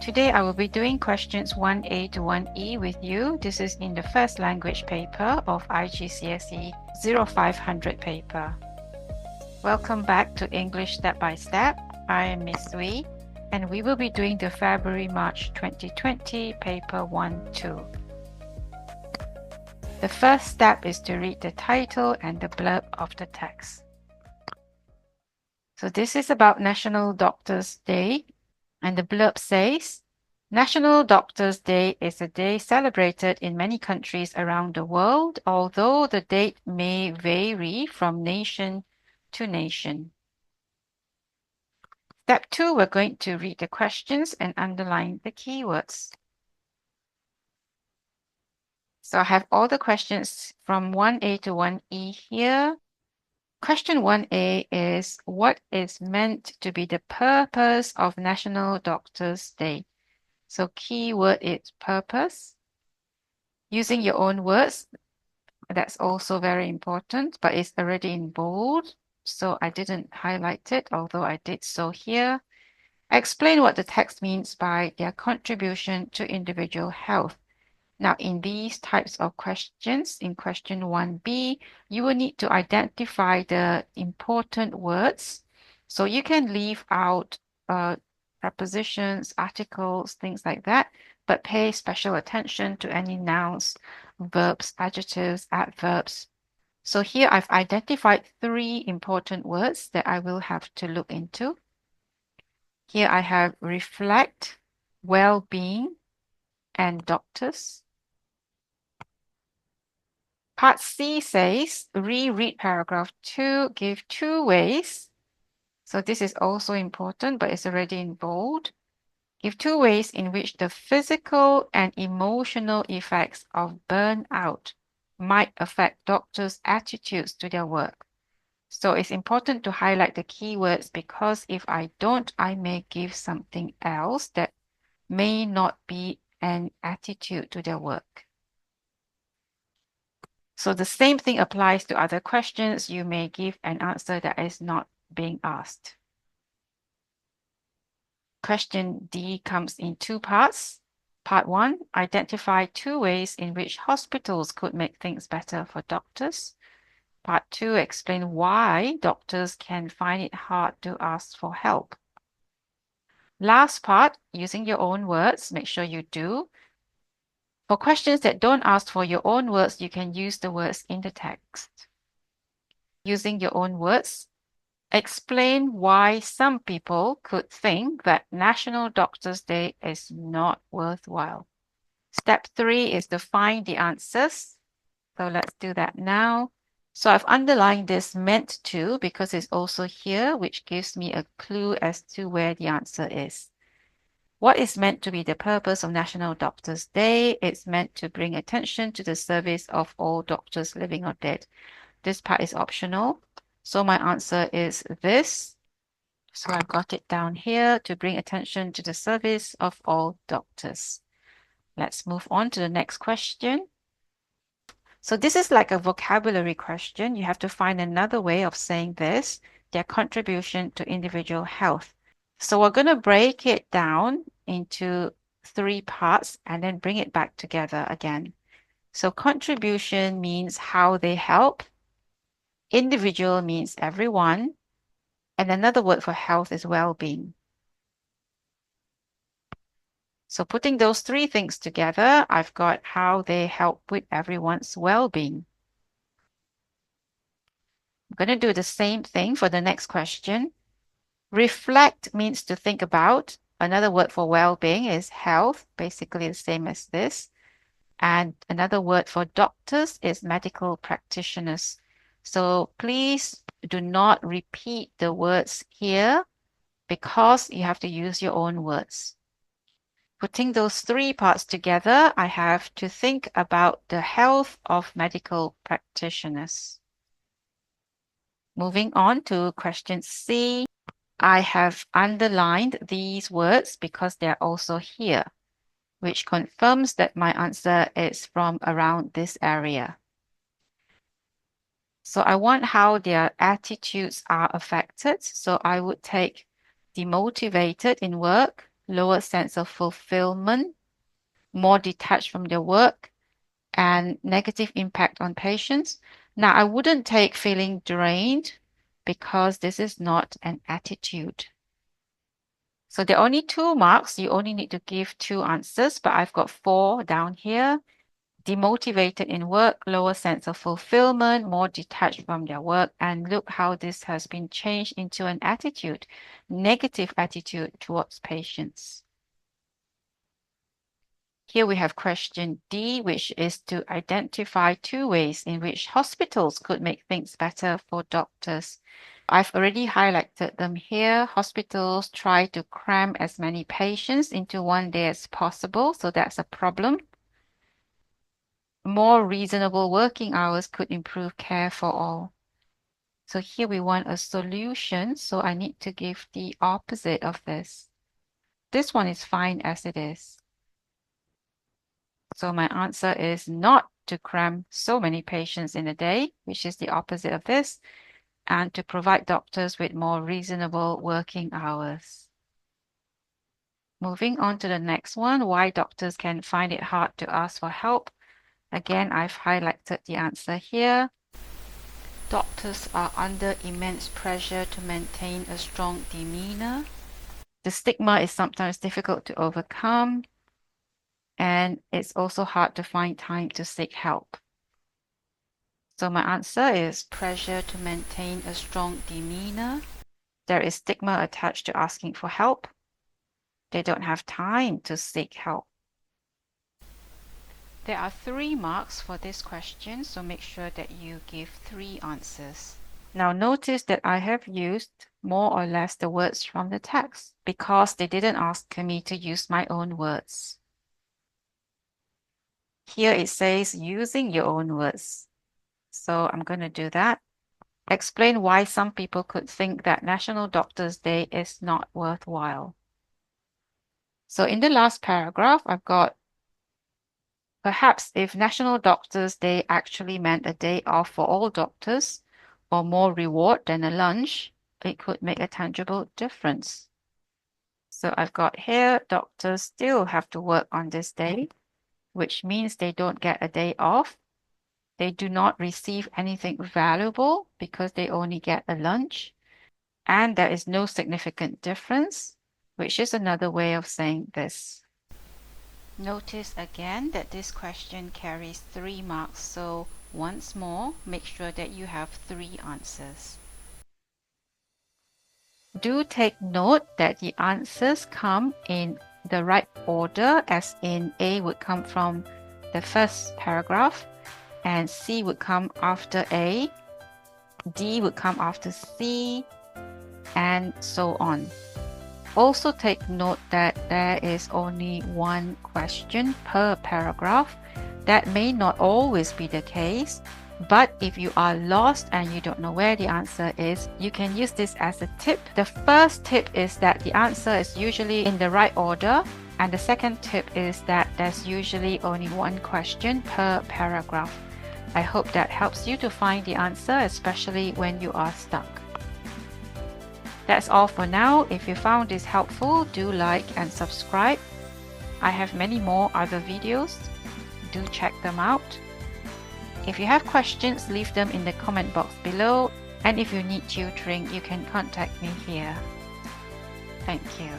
Today I will be doing questions 1A to 1E with you. This is in the first language paper of IGCSE 0500 paper. Welcome back to English Step by Step. I am Miss Wee and we will be doing the February-March 2020 paper 1-2. The first step is to read the title and the blurb of the text. So this is about National Doctors' Day, and the blurb says, National Doctors' Day is a day celebrated in many countries around the world, although the date may vary from nation to nation. Step 2, we're going to read the questions and underline the keywords. So I have all the questions from 1A to 1E here. Question 1A is, what is meant to be the purpose of National Doctors' Day? So keyword is purpose. Using your own words, that's also very important, but it's already in bold, so I didn't highlight it, although I did so here. Explain what the text means by their contribution to individual health. Now, in these types of questions, in question 1B, you will need to identify the important words. So you can leave out prepositions, articles, things like that, but pay special attention to any nouns, verbs, adjectives, adverbs. So here I've identified 3 important words that I will have to look into. Here I have reflect, well-being, and doctors. Part C says, reread paragraph 2, give 2 ways. So this is also important, but it's already in bold. Give 2 ways in which the physical and emotional effects of burnout might affect doctors' attitudes to their work. So it's important to highlight the keywords because if I don't, I may give something else that may not be an attitude to their work. So the same thing applies to other questions. You may give an answer that is not being asked. Question D comes in 2 parts. Part 1, identify 2 ways in which hospitals could make things better for doctors. Part 2, explain why doctors can find it hard to ask for help. Last part, using your own words, make sure you do. For questions that don't ask for your own words, you can use the words in the text. Using your own words, explain why some people could think that National Doctors' Day is not worthwhile. Step 3 is to find the answers. So let's do that now. So I've underlined this meant to because it's also here, which gives me a clue as to where the answer is. What is meant to be the purpose of National Doctors' Day? It's meant to bring attention to the service of all doctors living or dead. This part is optional. So my answer is this. So I've got it down here, to bring attention to the service of all doctors. Let's move on to the next question. So this is like a vocabulary question. You have to find another way of saying this, their contribution to individual health. So we're going to break it down into 3 parts and then bring it back together again. So contribution means how they help. Individual means everyone. And another word for health is well-being. So putting those 3 things together, I've got how they help with everyone's well-being. I'm going to do the same thing for the next question. Reflect means to think about. Another word for well-being is health, basically the same as this. And another word for doctors is medical practitioners. So please do not repeat the words here because you have to use your own words. Putting those 3 parts together, I have to think about the health of medical practitioners. Moving on to question C. I have underlined these words because they're also here, which confirms that my answer is from around this area. So I want how their attitudes are affected. So I would take demotivated in work, lower sense of fulfillment, more detached from their work, and negative impact on patients. Now, I wouldn't take feeling drained because this is not an attitude. So there are only 2 marks. You only need to give 2 answers, but I've got 4 down here. Demotivated in work, lower sense of fulfillment, more detached from their work, and look how this has been changed into an attitude, negative attitude towards patients. Here we have question D, which is to identify 2 ways in which hospitals could make things better for doctors. I've already highlighted them here. Hospitals try to cram as many patients into one day as possible, so that's a problem. More reasonable working hours could improve care for all. So here we want a solution, so I need to give the opposite of this. This one is fine as it is. So my answer is not to cram so many patients in a day, which is the opposite of this, and to provide doctors with more reasonable working hours. Moving on to the next one, why doctors can find it hard to ask for help. Again, I've highlighted the answer here. Doctors are under immense pressure to maintain a strong demeanor. The stigma is sometimes difficult to overcome, and it's also hard to find time to seek help. So my answer is pressure to maintain a strong demeanor. There is stigma attached to asking for help. They don't have time to seek help. There are 3 marks for this question, so make sure that you give 3 answers. Now notice that I have used more or less the words from the text because they didn't ask me to use my own words. Here it says using your own words. So I'm going to do that. Explain why some people could think that National Doctors' Day is not worthwhile. So in the last paragraph, I've got, perhaps if National Doctors' Day actually meant a day off for all doctors or more reward than a lunch, it could make a tangible difference. So I've got here, doctors still have to work on this day, which means they don't get a day off. They do not receive anything valuable because they only get a lunch. And there is no significant difference, which is another way of saying this. Notice again that this question carries 3 marks, so once more, make sure that you have 3 answers. Do take note that the answers come in the right order, as in A would come from the first paragraph, and C would come after A, D would come after C, and so on. Also take note that there is only 1 question per paragraph. That may not always be the case, but if you are lost and you don't know where the answer is, you can use this as a tip. The first tip is that the answer is usually in the right order, and the second tip is that there's usually only 1 question per paragraph. I hope that helps you to find the answer, especially when you are stuck. That's all for now. If you found this helpful, do like and subscribe. I have many more other videos. Do check them out. If you have questions, leave them in the comment box below. And if you need tutoring, you can contact me here. Thank you.